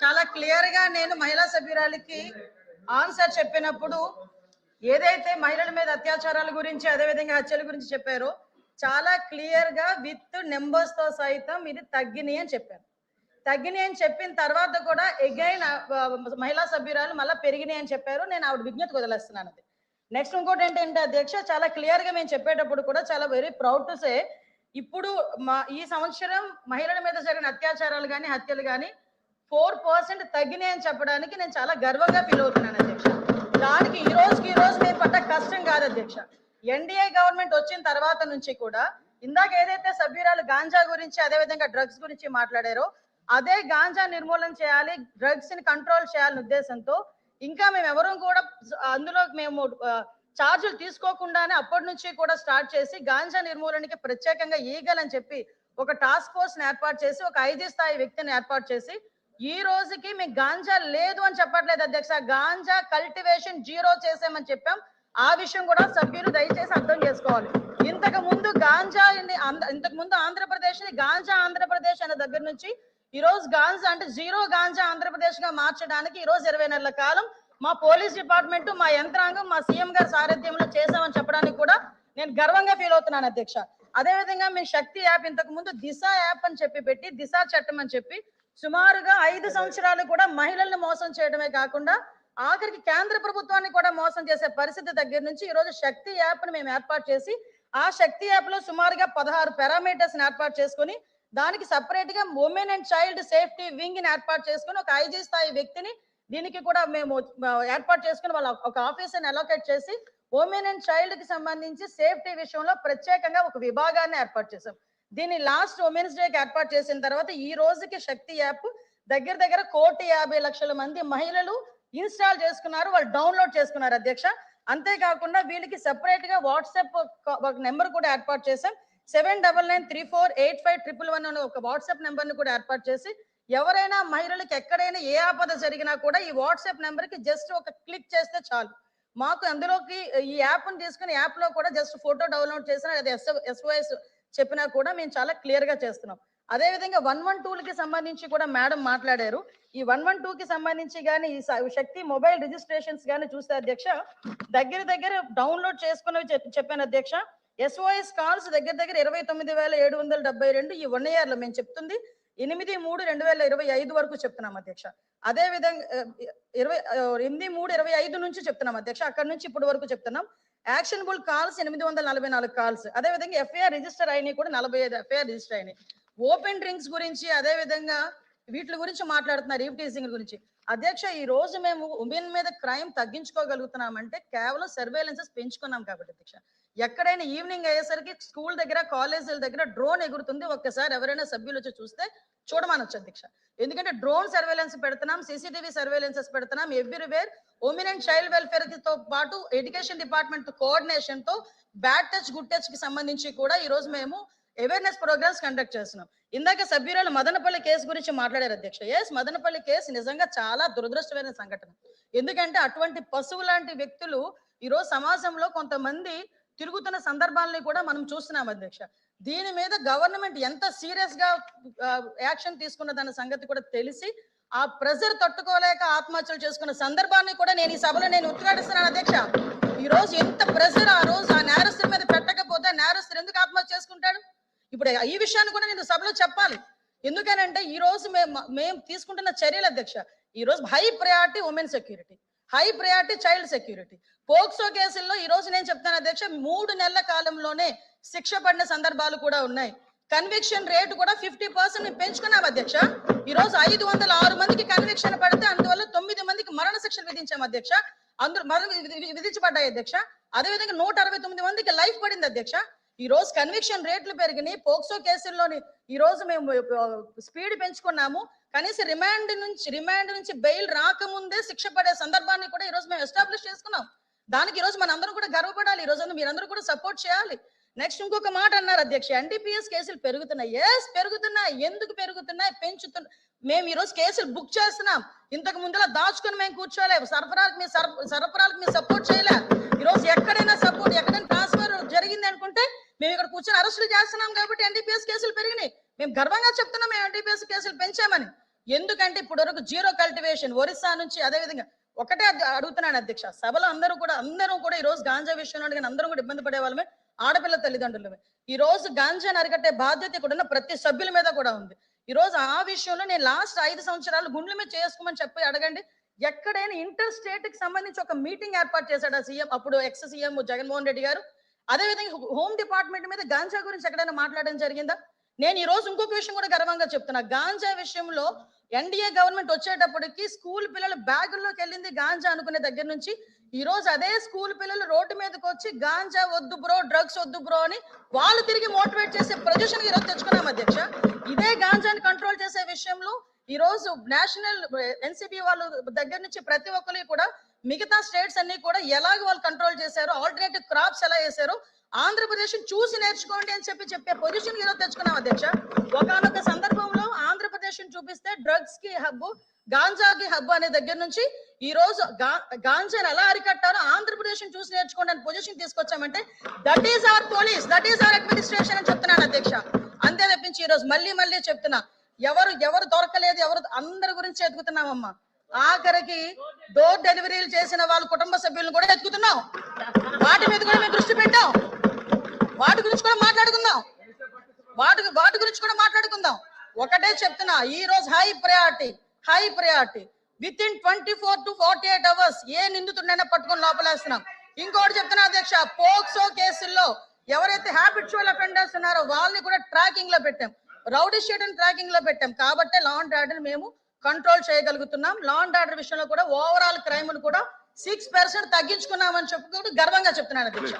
చాలా క్లియర్ గా నేను మహిళా సభ్యురాలికి ఆన్సర్ చెప్పినప్పుడు ఏదైతే మహిళల మీద అత్యాచారాల గురించి అదేవిధంగా హత్యల గురించి చెప్పారో చాలా క్లియర్ గా విత్ నెంబర్స్ తో సైతం ఇది తగ్గినాయి అని చెప్పారు. తగ్గినాయి అని చెప్పిన తర్వాత కూడా ఎగైన్ మహిళా సభ్యురాలు మళ్ళీ పెరిగినాయి అని చెప్పారు. నేను ఆవిడ విజ్ఞతకు వదిలేస్తున్నాను. అది నెక్స్ట్ ఇంకోటి ఏంటంటే అధ్యక్ష, చాలా క్లియర్ గా మేము చెప్పేటప్పుడు కూడా చాలా వెరీ ప్రౌడ్ టు సే ఇప్పుడు ఈ సంవత్సరం మహిళల మీద జరిగిన అత్యాచారాలు కానీ హత్యలు కానీ 4% తగ్గినాయి అని చెప్పడానికి నేను చాలా గర్వంగా ఫీల్ అవుతున్నాను అధ్యక్ష. దానికి ఈ రోజు మేము పడ్డ కష్టం కాదు అధ్యక్ష. ఎన్డీఏ గవర్నమెంట్ వచ్చిన తర్వాత నుంచి కూడా ఇందాక ఏదైతే సభ్యురాలు గాంజా గురించి అదేవిధంగా డ్రగ్స్ గురించి మాట్లాడారో అదే గాంజా నిర్మూలన చేయాలి, డ్రగ్స్ ని కంట్రోల్ చేయాలనే ఉద్దేశంతో ఇంకా మేము ఎవరూ కూడా అందులో మేము ఛార్జీలు తీసుకోకుండానే అప్పటి నుంచి కూడా స్టార్ట్ చేసి గాంజా నిర్మూలనకి ప్రత్యేకంగా ఈగల్ అని చెప్పి ఒక టాస్క్ ఫోర్స్ ని ఏర్పాటు చేసి ఒక 5 స్థాయి వ్యక్తిని ఏర్పాటు చేసి ఈ రోజుకి మీకు గాంజా లేదు అని చెప్పట్లేదు అధ్యక్ష. గాంజా కల్టివేషన్ 0 చేసామని చెప్పాం. ఆ విషయం కూడా సభ్యులు దయచేసి అర్థం చేసుకోవాలి. ఇంతకు ముందు ఆంధ్రప్రదేశ్ ని గాంజా ఆంధ్రప్రదేశ్ అనే దగ్గర నుంచి ఈ రోజు గాంజా అంటే 0 గాంజా ఆంధ్రప్రదేశ్ గా మార్చడానికి ఈ రోజు 20 నెలల కాలం మా పోలీస్ డిపార్ట్మెంట్ మా యంత్రాంగం మా సీఎం గారి సారథ్యంలో చేసామని చెప్పడానికి కూడా నేను గర్వంగా ఫీల్ అవుతున్నాను అధ్యక్ష. అదేవిధంగా మీ శక్తి యాప్ ఇంతకు ముందు దిశ యాప్ అని చెప్పి పెట్టి దిశ చట్టం అని చెప్పి సుమారుగా 5 సంవత్సరాలు కూడా మహిళల్ని మోసం చేయడమే కాకుండా ఆఖరికి కేంద్ర ప్రభుత్వాన్ని కూడా మోసం చేసే పరిస్థితి దగ్గర నుంచి ఈ రోజు శక్తి యాప్ ని మేము ఏర్పాటు చేసి ఆ శక్తి యాప్ లో సుమారుగా 16 పారామీటర్స్ ని ఏర్పాటు చేసుకుని దానికి సపరేట్ గా women and child safety wing ని ఏర్పాటు చేసుకుని ఒక 5 స్థాయి వ్యక్తిని దీనికి కూడా మేము ఏర్పాటు చేసుకుని వాళ్ళ ఒక ఆఫీసర్ని అలొకేట్ చేసి ఉమెన్ అండ్ చైల్డ్ కి సంబంధించి సేఫ్టీ విషయంలో ప్రత్యేకంగా ఒక విభాగాన్ని ఏర్పాటు చేసాం. దీన్ని లాస్ట్ ఉమెన్స్ డేకి ఏర్పాటు చేసిన తర్వాత ఈ రోజుకి శక్తి యాప్ దగ్గర 1,50,00,000 మంది మహిళలు ఇన్స్టాల్ చేసుకున్నారు, వాళ్ళు డౌన్లోడ్ చేసుకున్నారు అధ్యక్ష. అంతేకాకుండా వీళ్ళకి సెపరేట్ గా వాట్సాప్ ఒక నెంబర్ కూడా ఏర్పాటు చేసాం. 7993485111 అనే ఒక వాట్సాప్ నెంబర్ ని కూడా ఏర్పాటు చేసి ఎవరైనా మహిళలకు ఎక్కడైనా ఏ ఆపద జరిగినా కూడా ఈ వాట్సాప్ నెంబర్ కి జస్ట్ ఒక క్లిక్ చేస్తే చాలు మాకు అందులోకి ఈ యాప్ ని తీసుకుని యాప్ లో కూడా జస్ట్ ఫోటో డౌన్లోడ్ చేసినా లేదా SOS చెప్పినా కూడా మేము చాలా క్లియర్ గా చేస్తున్నాం. అదేవిధంగా 112 కి సంబంధించి కూడా మేడం మాట్లాడారు. ఈ 112 కి సంబంధించి కానీ ఈ శక్తి మొబైల్ రిజిస్ట్రేషన్స్ కానీ చూస్తే అధ్యక్ష దగ్గర డౌన్లోడ్ చేసుకున్నవి చెప్పాను అధ్యక్ష. SOS కాల్స్ దగ్గర 29,772 ఈ 1 year లో మేము చెప్తుంది 8/3/2025 వరకు చెప్తున్నాం అధ్యక్ష. అదే విధంగా 8/3/25 నుంచి చెప్తున్నాం అధ్యక్ష. అక్కడ నుంచి ఇప్పటి వరకు చెప్తున్నాం. Actionable calls 844 calls. అదే విధంగా FIR రిజిస్టర్ అయినాయి కూడా 45 FIR రిజిస్టర్ అయినాయి. ఓపెన్ డ్రింక్స్ గురించి అదే విధంగా వీటి గురించి మాట్లాడుతున్నారు, ఈవ్టీజింగ్ గురించి అధ్యక్ష. ఈ రోజు మేము ఉమెన్ మీద క్రైమ్ తగ్గించుకోగలుగుతున్నామంటే కేవలం సర్వేలెన్సెస్ పెంచుకున్నాం కాబట్టి అధ్యక్ష. ఎక్కడైనా ఈవినింగ్ అయ్యేసరికి స్కూల్ దగ్గర కాలేజీల దగ్గర డ్రోన్ ఎగురుతుంది, ఒక్కసారి ఎవరైనా సభ్యులు వచ్చి చూస్తే చూడమనొచ్చు అధ్యక్ష. ఎందుకంటే డ్రోన్ సర్వేలెన్స్ పెడుతున్నాం, CCTV సర్వేలెన్సెస్ పెడుతున్నాం everywhere. Women and child welfare తో పాటు ఎడ్యుకేషన్ డిపార్ట్మెంట్ కోఆర్డినేషన్ తో బ్యాడ్ టచ్ గుడ్ టచ్ కి సంబంధించి కూడా ఈ రోజు మేము అవేర్నెస్ ప్రోగ్రామ్స్ కండక్ట్ చేస్తున్నాం. ఇందాక సభ్యురాలు మదనపల్లి కేసు గురించి మాట్లాడారు అధ్యక్ష. మదనపల్లి కేసు నిజంగా చాలా దురదృష్టమైన సంఘటన. ఎందుకంటే అటువంటి పశువు లాంటి వ్యక్తులు ఈ రోజు సమాజంలో కొంతమంది తిరుగుతున్న సందర్భాలని కూడా మనం చూస్తున్నాం అధ్యక్ష. దీని మీద గవర్నమెంట్ ఎంత సీరియస్ గా యాక్షన్ తీసుకున్నదన్న సంగతి కూడా తెలిసి ఆ ప్రెజర్ తట్టుకోలేక ఆత్మహత్యలు చేసుకున్న సందర్భాన్ని కూడా నేను ఈ సభలో ఉద్ఘాటిస్తున్నాను అధ్యక్ష. ఈ రోజు ఎంత ప్రెజర్ ఆ రోజు ఆ నేరస్తుల మీద పెట్టకపోతే నేరస్తులు ఎందుకు ఆత్మహత్య చేసుకుంటాడు? ఇప్పుడు ఈ విషయాన్ని కూడా నేను సభలో చెప్పాలి. ఎందుకనంటే ఈ రోజు మేము తీసుకుంటున్న చర్యలు అధ్యక్ష, ఈ రోజు high priority women security, high priority child security. POCSO కేసుల్లో ఈ రోజు నేను చెప్తాను అధ్యక్ష 3 నెలల కాలంలోనే శిక్ష పడిన సందర్భాలు కూడా ఉన్నాయి. కన్విక్షన్ రేటు కూడా 50% పెంచుకున్నాం అధ్యక్ష. ఈ రోజు 506 మందికి కన్విక్షన్ పడితే అందువల్ల 9 మందికి మరణ శిక్ష విధించాం అధ్యక్ష. అందరూ విధించబడ్డాయి అధ్యక్ష. అదేవిధంగా 169 మందికి లైఫ్ పడింది అధ్యక్ష. ఈ రోజు కన్విక్షన్ రేట్లు పెరిగినాయి. పోక్సో కేసుల్లోని ఈ రోజు మేము స్పీడ్ పెంచుకున్నాము. కనీసం రిమాండ్ నుంచి బెయిల్ రాకముందే శిక్ష పడే సందర్భాన్ని కూడా ఈ రోజు మేము ఎస్టాబ్లిష్ చేసుకున్నాం. దానికి ఈ రోజు మనందరం కూడా గర్వపడాలి. ఈ రోజు మీరందరూ కూడా సపోర్ట్ చేయాలి. నెక్స్ట్ ఇంకొక మాట అన్నారు అధ్యక్ష, NDPS కేసులు పెరుగుతున్నాయి. పెరుగుతున్నాయి. ఎందుకు పెరుగుతున్నాయి? మేము ఈ రోజు కేసులు బుక్ చేస్తున్నాం. ఇంతకు ముందులా దాచుకుని మేము కూర్చోలేము. సరఫరాలకు మీరు సపోర్ట్ చేయలే. ఈ రోజు ఎక్కడైనా ట్రాన్స్ఫర్ జరిగింది అనుకుంటే మేము ఇక్కడ కూర్చొని అరెస్టులు చేస్తున్నాం కాబట్టి NDPS కేసులు పెరిగినాయి. మేము గర్వంగా చెప్తున్నాం మేము NDPS కేసులు పెంచామని. ఎందుకంటే ఇప్పటి వరకు జీరో కల్టివేషన్ ఒరిస్సా నుంచి అదే విధంగా ఒకటే అడుగుతున్నాను అధ్యక్ష, సభలో అందరూ కూడా ఈ రోజు గాంజా విషయంలో కానీ అందరం కూడా ఇబ్బంది పడే వాళ్ళమే, ఆడపిల్ల తల్లిదండ్రులమే. ఈ రోజు గాంజాని అరికట్టే బాధ్యత ఇక్కడ ఉన్న ప్రతి సభ్యుల మీద కూడా ఉంది. ఈ రోజు ఆ విషయంలో నేను లాస్ట్ 5 సంవత్సరాలు గుండెల మీద చేసుకోమని చెప్పి అడగండి, ఎక్కడైనా ఇంటర్ స్టేట్ కి సంబంధించి ఒక మీటింగ్ ఏర్పాటు చేశాడు ఆ సీఎం, అప్పుడు ఎక్స్ సీఎం జగన్మోహన్ రెడ్డి గారు. అదే విధంగా హోమ్ డిపార్ట్మెంట్ మీద గాంజా గురించి ఎక్కడైనా మాట్లాడడం జరిగిందా? నేను ఈ రోజు ఇంకొక విషయం కూడా గర్వంగా చెప్తున్నా, గాంజా విషయంలో ఎన్డీఏ గవర్నమెంట్ వచ్చేటప్పటికి స్కూల్ పిల్లలు బ్యాగుల్లోకి వెళ్ళింది గాంజా అనుకునే దగ్గర నుంచి ఈ రోజు అదే స్కూల్ పిల్లలు రోడ్డు మీదకి వచ్చి గాంజా వద్దు బ్రో, డ్రగ్స్ వద్దు బ్రో అని వాళ్ళు తిరిగి మోటివేట్ చేసే పొజిషన్ ఈ రోజు తెచ్చుకున్నాం అధ్యక్ష. ఇదే గాంజాని కంట్రోల్ చేసే విషయంలో ఈ రోజు నేషనల్ ఎన్సిబి వాళ్ళ దగ్గర నుంచి ప్రతి ఒక్కరు కూడా మిగతా స్టేట్స్ అన్ని కూడా ఎలాగ వాళ్ళు కంట్రోల్ చేశారు, ఆల్టర్నేటివ్ క్రాప్స్ ఎలా వేశారు, ఆంధ్రప్రదేశ్ చూసి నేర్చుకోండి అని చెప్పే పొజిషన్ ఈరోజు తెచ్చుకున్నాం అధ్యక్ష. ఒకనొక సందర్భంలో ఆంధ్రప్రదేశ్ చూపిస్తే డ్రగ్స్ కి హబ్, గాంజాకి హబ్ అనే దగ్గర నుంచి ఈ రోజు గాంజాని ఎలా అరికట్టారో ఆంధ్రప్రదేశ్ చూసి నేర్చుకోండి అని position తీసుకొచ్చామంటే that is our police, that is our administration అని చెప్తున్నాను అధ్యక్ష. అంతే తప్పించి ఈ రోజు మళ్ళీ చెప్తున్నా, ఎవరు దొరకలేదు, అందరి గురించి ఎదుగుతున్నామమ్మా. ఆఖరికి డోర్ డెలివరీలు చేసిన వాళ్ళ కుటుంబ సభ్యులను కూడా ఎత్తుకుతున్నాం. వాటి మీద కూడా మేము దృష్టి పెట్టాం. వాటి గురించి కూడా మాట్లాడుకుందాం. ఒకటే చెప్తున్నా, ఈ రోజు high priority with in 24 to 48 hours ఏ నిందితుడినైనా పట్టుకొని లోపలేస్తున్నాం. ఇంకోటి చెప్తున్నా అధ్యక్ష, పోక్సో కేసుల్లో ఎవరైతే హ్యాబిచువల్ అఫెండర్స్ ఉన్నారో వాళ్ళని కూడా ట్రాకింగ్ లో పెట్టాం, రౌడీ షీట్ ట్రాకింగ్ లో పెట్టాం. కాబట్టి లా అండ్ ఆర్డర్ మేము కంట్రోల్ చేయగలుగుతున్నాం. లా అండ్ ఆర్డర్ విషయంలో కూడా ఓవరాల్ క్రైమ్ కూడా 6% తగ్గించుకున్నామని చెప్పుకుంటూ గర్వంగా చెప్తున్నాను అధ్యక్ష.